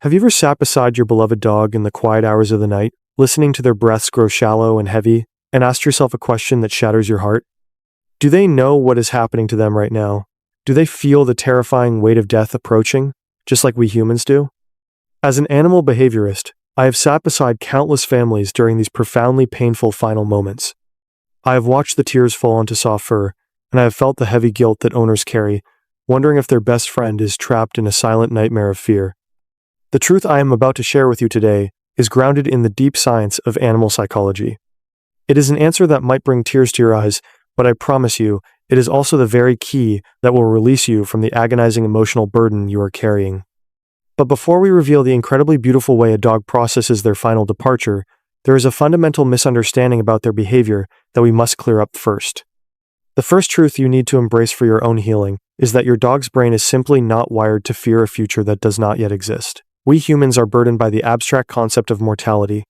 Have you ever sat beside your beloved dog in the quiet hours of the night, listening to their breaths grow shallow and heavy, and asked yourself a question that shatters your heart? Do they know what is happening to them right now? Do they feel the terrifying weight of death approaching, just like we humans do? As an animal behaviorist, I have sat beside countless families during these profoundly painful final moments. I have watched the tears fall onto soft fur, and I have felt the heavy guilt that owners carry, wondering if their best friend is trapped in a silent nightmare of fear. The truth I am about to share with you today is grounded in the deep science of animal psychology. It is an answer that might bring tears to your eyes, but I promise you, it is also the very key that will release you from the agonizing emotional burden you are carrying. But before we reveal the incredibly beautiful way a dog processes their final departure, there is a fundamental misunderstanding about their behavior that we must clear up first. The first truth you need to embrace for your own healing is that your dog's brain is simply not wired to fear a future that does not yet exist. We humans are burdened by the abstract concept of mortality.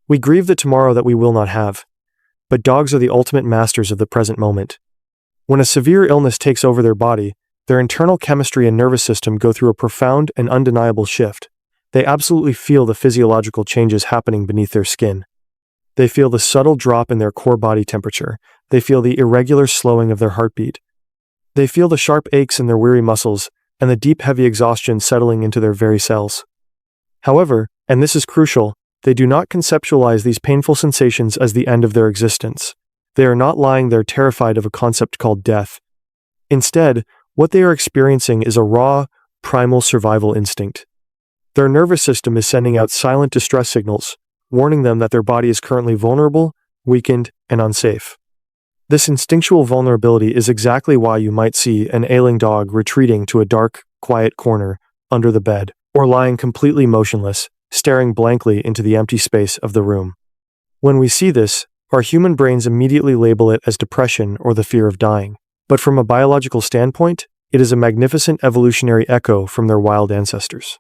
We grieve the tomorrow that we will not have. But dogs are the ultimate masters of the present moment. When a severe illness takes over their body, their internal chemistry and nervous system go through a profound and undeniable shift. They absolutely feel the physiological changes happening beneath their skin. They feel the subtle drop in their core body temperature. They feel the irregular slowing of their heartbeat. They feel the sharp aches in their weary muscles and the deep heavy exhaustion settling into their very cells. However, and this is crucial, they do not conceptualize these painful sensations as the end of their existence. They are not lying there terrified of a concept called death. Instead, what they are experiencing is a raw, primal survival instinct. Their nervous system is sending out silent distress signals, warning them that their body is currently vulnerable, weakened, and unsafe. This instinctual vulnerability is exactly why you might see an ailing dog retreating to a dark, quiet corner under the bed, or lying completely motionless, staring blankly into the empty space of the room. When we see this, our human brains immediately label it as depression or the fear of dying. But from a biological standpoint, it is a magnificent evolutionary echo from their wild ancestors.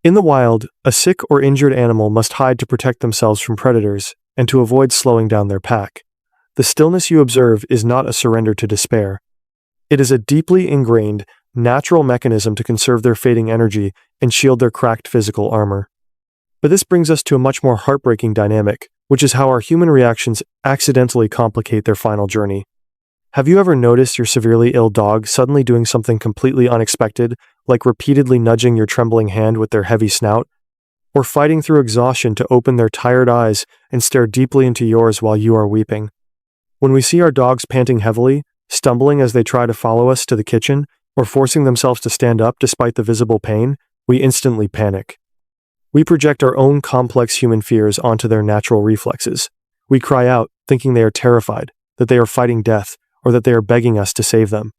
In the wild, a sick or injured animal must hide to protect themselves from predators and to avoid slowing down their pack. The stillness you observe is not a surrender to despair. It is a deeply ingrained, natural mechanism to conserve their fading energy and shield their cracked physical armor. But this brings us to a much more heartbreaking dynamic, which is how our human reactions accidentally complicate their final journey. Have you ever noticed your severely ill dog suddenly doing something completely unexpected, like repeatedly nudging your trembling hand with their heavy snout? Or fighting through exhaustion to open their tired eyes and stare deeply into yours while you are weeping? When we see our dogs panting heavily, stumbling as they try to follow us to the kitchen, or forcing themselves to stand up despite the visible pain, we instantly panic. We project our own complex human fears onto their natural reflexes. We cry out, thinking they are terrified, that they are fighting death, or that they are begging us to save them.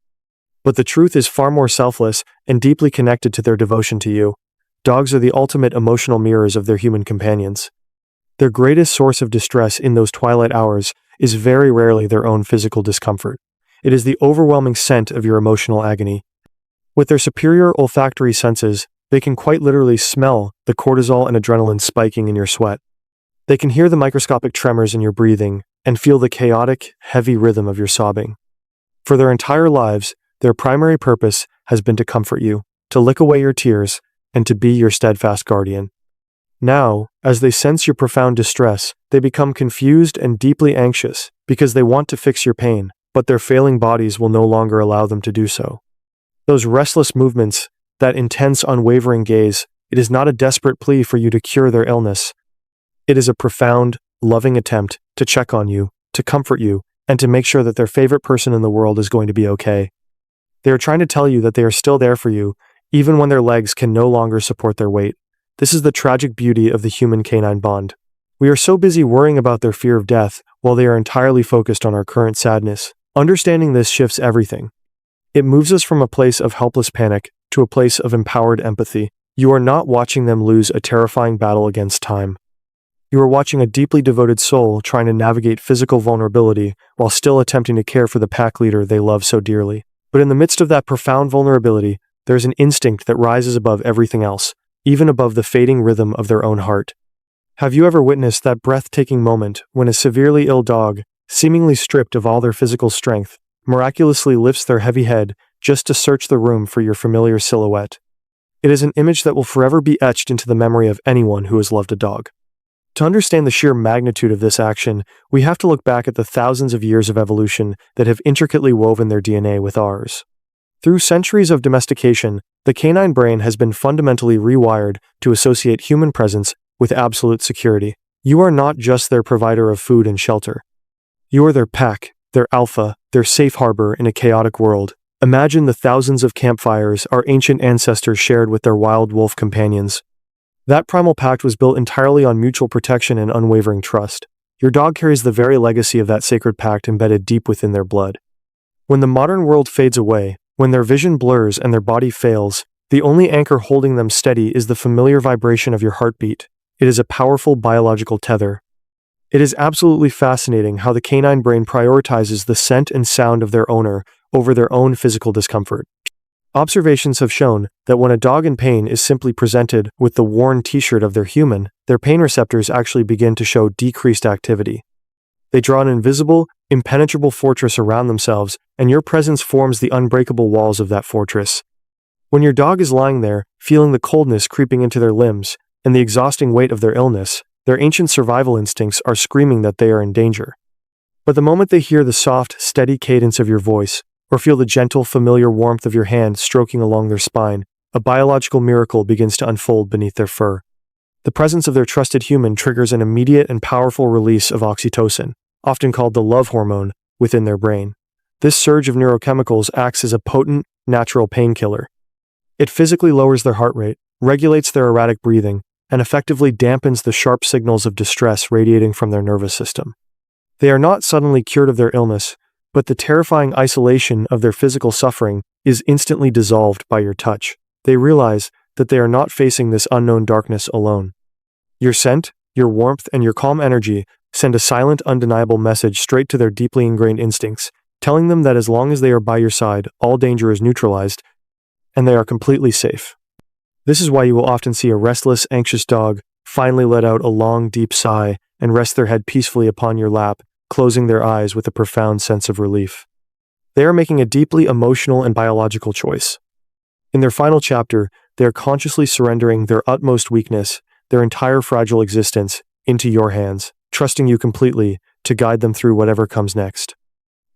But the truth is far more selfless and deeply connected to their devotion to you. Dogs are the ultimate emotional mirrors of their human companions. Their greatest source of distress in those twilight hours is very rarely their own physical discomfort. It is the overwhelming scent of your emotional agony. With their superior olfactory senses, they can quite literally smell the cortisol and adrenaline spiking in your sweat. They can hear the microscopic tremors in your breathing and feel the chaotic, heavy rhythm of your sobbing. For their entire lives, their primary purpose has been to comfort you, to lick away your tears, and to be your steadfast guardian. Now, as they sense your profound distress, they become confused and deeply anxious because they want to fix your pain, but their failing bodies will no longer allow them to do so. Those restless movements, that intense, unwavering gaze, it is not a desperate plea for you to cure their illness. It is a profound, loving attempt to check on you, to comfort you, and to make sure that their favorite person in the world is going to be okay. They are trying to tell you that they are still there for you, even when their legs can no longer support their weight. This is the tragic beauty of the human-canine bond. We are so busy worrying about their fear of death, while they are entirely focused on our current sadness. Understanding this shifts everything. It moves us from a place of helpless panic to a place of empowered empathy. You are not watching them lose a terrifying battle against time. You are watching a deeply devoted soul trying to navigate physical vulnerability while still attempting to care for the pack leader they love so dearly. But in the midst of that profound vulnerability, there is an instinct that rises above everything else, even above the fading rhythm of their own heart. Have you ever witnessed that breathtaking moment when a severely ill dog, seemingly stripped of all their physical strength, miraculously lifts their heavy head just to search the room for your familiar silhouette? It is an image that will forever be etched into the memory of anyone who has loved a dog. To understand the sheer magnitude of this action, we have to look back at the thousands of years of evolution that have intricately woven their DNA with ours. Through centuries of domestication, the canine brain has been fundamentally rewired to associate human presence with absolute security. You are not just their provider of food and shelter. You are their pack, their alpha, their safe harbor in a chaotic world. Imagine the thousands of campfires our ancient ancestors shared with their wild wolf companions. That primal pact was built entirely on mutual protection and unwavering trust. Your dog carries the very legacy of that sacred pact embedded deep within their blood. When the modern world fades away, when their vision blurs and their body fails, the only anchor holding them steady is the familiar vibration of your heartbeat. It is a powerful biological tether. It is absolutely fascinating how the canine brain prioritizes the scent and sound of their owner over their own physical discomfort. Observations have shown that when a dog in pain is simply presented with the worn t-shirt of their human, their pain receptors actually begin to show decreased activity. They draw an invisible, impenetrable fortress around themselves, and your presence forms the unbreakable walls of that fortress. When your dog is lying there, feeling the coldness creeping into their limbs, and the exhausting weight of their illness, their ancient survival instincts are screaming that they are in danger. But the moment they hear the soft, steady cadence of your voice, or feel the gentle, familiar warmth of your hand stroking along their spine, a biological miracle begins to unfold beneath their fur. The presence of their trusted human triggers an immediate and powerful release of oxytocin, often called the love hormone, within their brain. This surge of neurochemicals acts as a potent, natural painkiller. It physically lowers their heart rate, regulates their erratic breathing, and effectively dampens the sharp signals of distress radiating from their nervous system. They are not suddenly cured of their illness, but the terrifying isolation of their physical suffering is instantly dissolved by your touch. They realize that they are not facing this unknown darkness alone. Your scent, your warmth, and your calm energy send a silent, undeniable message straight to their deeply ingrained instincts, telling them that as long as they are by your side, all danger is neutralized, and they are completely safe. This is why you will often see a restless, anxious dog finally let out a long, deep sigh and rest their head peacefully upon your lap, closing their eyes with a profound sense of relief. They are making a deeply emotional and biological choice. In their final chapter, they are consciously surrendering their utmost weakness, their entire fragile existence, into your hands, trusting you completely to guide them through whatever comes next.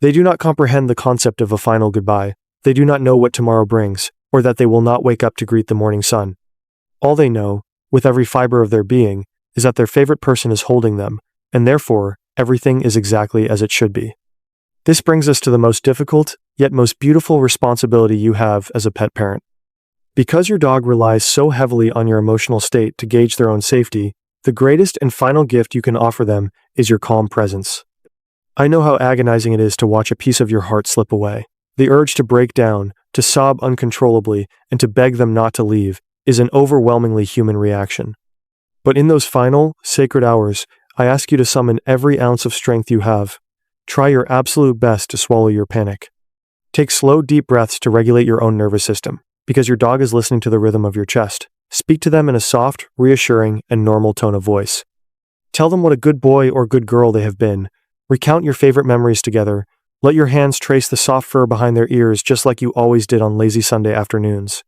They do not comprehend the concept of a final goodbye. They do not know what tomorrow brings, or that they will not wake up to greet the morning sun. All they know, with every fiber of their being, is that their favorite person is holding them, and therefore, everything is exactly as it should be. This brings us to the most difficult, yet most beautiful responsibility you have as a pet parent. Because your dog relies so heavily on your emotional state to gauge their own safety, the greatest and final gift you can offer them is your calm presence. I know how agonizing it is to watch a piece of your heart slip away. The urge to break down, to sob uncontrollably, and to beg them not to leave is an overwhelmingly human reaction. But in those final, sacred hours, I ask you to summon every ounce of strength you have. Try your absolute best to swallow your panic. Take slow, deep breaths to regulate your own nervous system, because your dog is listening to the rhythm of your chest. Speak to them in a soft, reassuring, and normal tone of voice. Tell them what a good boy or good girl they have been. Recount your favorite memories together. Let your hands trace the soft fur behind their ears just like you always did on lazy Sunday afternoons.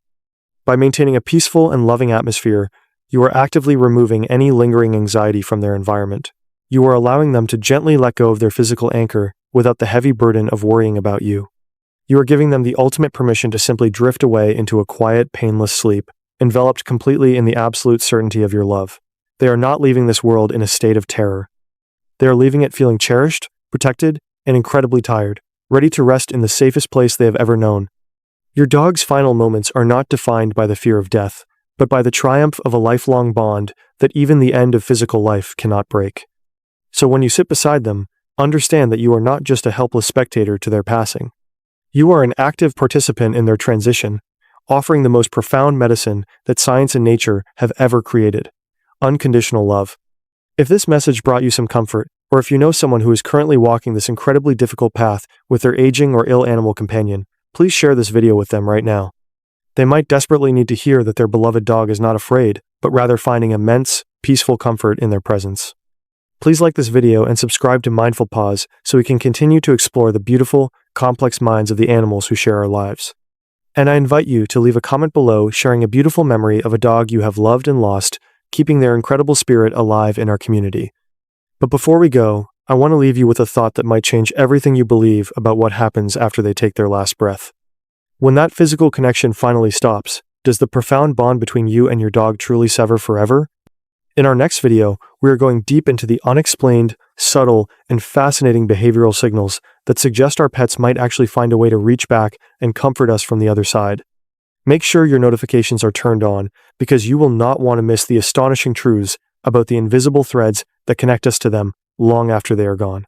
By maintaining a peaceful and loving atmosphere, you are actively removing any lingering anxiety from their environment. You are allowing them to gently let go of their physical anchor without the heavy burden of worrying about you. You are giving them the ultimate permission to simply drift away into a quiet, painless sleep, enveloped completely in the absolute certainty of your love. They are not leaving this world in a state of terror. They are leaving it feeling cherished, protected, and incredibly tired, ready to rest in the safest place they have ever known. Your dog's final moments are not defined by the fear of death, but by the triumph of a lifelong bond that even the end of physical life cannot break. So when you sit beside them, understand that you are not just a helpless spectator to their passing. You are an active participant in their transition, offering the most profound medicine that science and nature have ever created: unconditional love. If this message brought you some comfort, or if you know someone who is currently walking this incredibly difficult path with their aging or ill animal companion, please share this video with them right now. They might desperately need to hear that their beloved dog is not afraid, but rather finding immense, peaceful comfort in their presence. Please like this video and subscribe to Mindful Paws so we can continue to explore the beautiful, complex minds of the animals who share our lives. And I invite you to leave a comment below sharing a beautiful memory of a dog you have loved and lost, keeping their incredible spirit alive in our community. But before we go, I want to leave you with a thought that might change everything you believe about what happens after they take their last breath. When that physical connection finally stops, does the profound bond between you and your dog truly sever forever? In our next video, we are going deep into the unexplained, subtle, and fascinating behavioral signals that suggest our pets might actually find a way to reach back and comfort us from the other side. Make sure your notifications are turned on, because you will not want to miss the astonishing truths about the invisible threads that connect us to them long after they are gone.